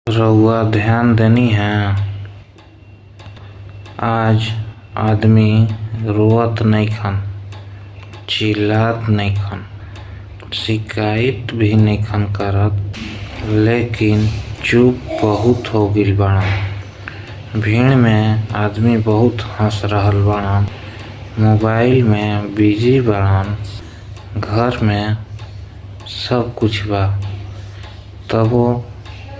रउआ ध्यान देनी है, आज आदमी रोवत नइखन, चिल्लात नइखन, शिकायत भी नइखन करत, लेकिन चुप बहुत हो गइल बाड़न। भीड़ में आदमी बहुत हंस रहल बाड़न, मोबाइल में बिजी बाड़न, घर में सब कुछ बा, तबो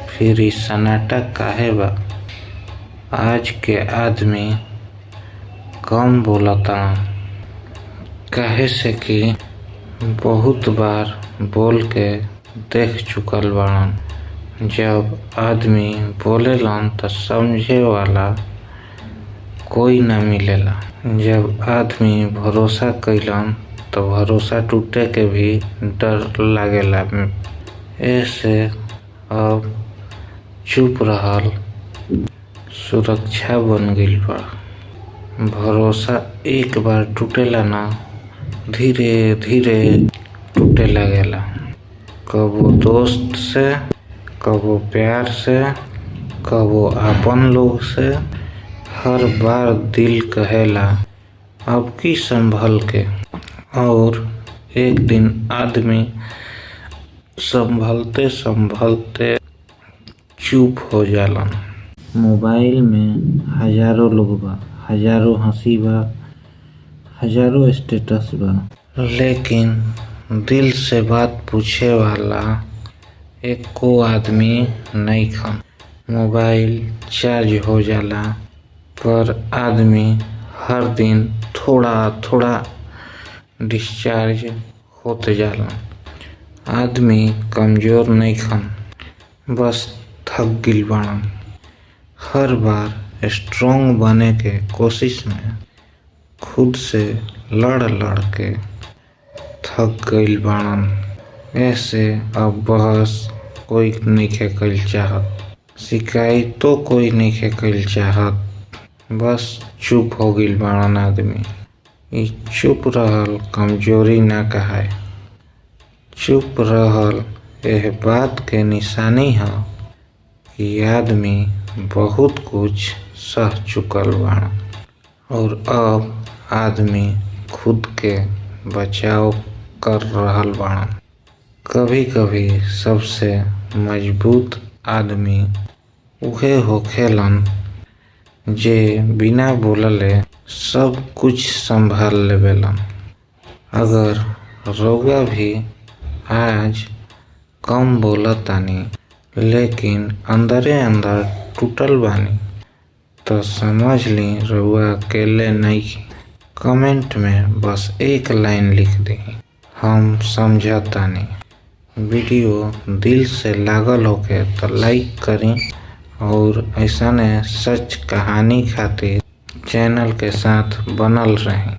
फिर इ सन्नाटा काहे बा? आज के आदमी कम बोलतान, काहे से कि बहुत बार बोल के देख चुकल बाड़न। जब आदमी बोलेलन त समझे वाला कोई ना मिलेला। जब आदमी भरोसा कइलन तो भरोसा टूटे के भी डर लागेला। ऐसे अब चुप रहल सुरक्षा बन गइल बा। भरोसा एक बार टूटेला ना, धीरे धीरे टूटे लागेला। कबो दोस्त से, कबो प्यार से, कबो आपन लोग से। हर बार दिल कहेला अब की संभल के, और एक दिन आदमी संभलते संभलते चुप हो जालन। मोबाइल में हजारों लोग बा, हजारों हंसी बा, हजारों स्टेटस बा, लेकिन दिल से बात पूछे वाला एको आदमी नइखन। मोबाइल चार्ज हो जाला, पर आदमी हर दिन थोड़ा थोड़ा डिस्चार्ज होते जाला। आदमी कमजोर नइखन, बस थक गइल बाड़न। हर बार स्ट्रांग बने के कोशिश में खुद से लड़ लड़ के थक गइल बाड़न। ऐसे अब बहस कोई नइखे कइल चाहत, शिकायतों कोई नइखे कइल चाहत, बस चुप हो गइल बाड़न आदमी। इ चुप रहल कमजोरी ना कहाए, चुप रहल एह बात के निशानी ह कि आदमी बहुत कुछ सह चुकल बाड़न, और अब आदमी खुद के बचाव कर रहल बाड़न। कभी कभी सबसे मजबूत आदमी उहे होखेलन जे बिना बोलले सब कुछ संभाल लेवेलन। अगर रउआ भी आज कम बोलतानी, लेकिन अंदरे अंदर टूटल बानी, तो समझ ली रउआ अकेले नइखी। कमेंट में बस एक लाइन लिख दी, हम समझतानी। वीडियो दिल से लागल होके तो लाइक करी, और ऐसने सच कहानी खातिर चैनल के साथ बनल रही।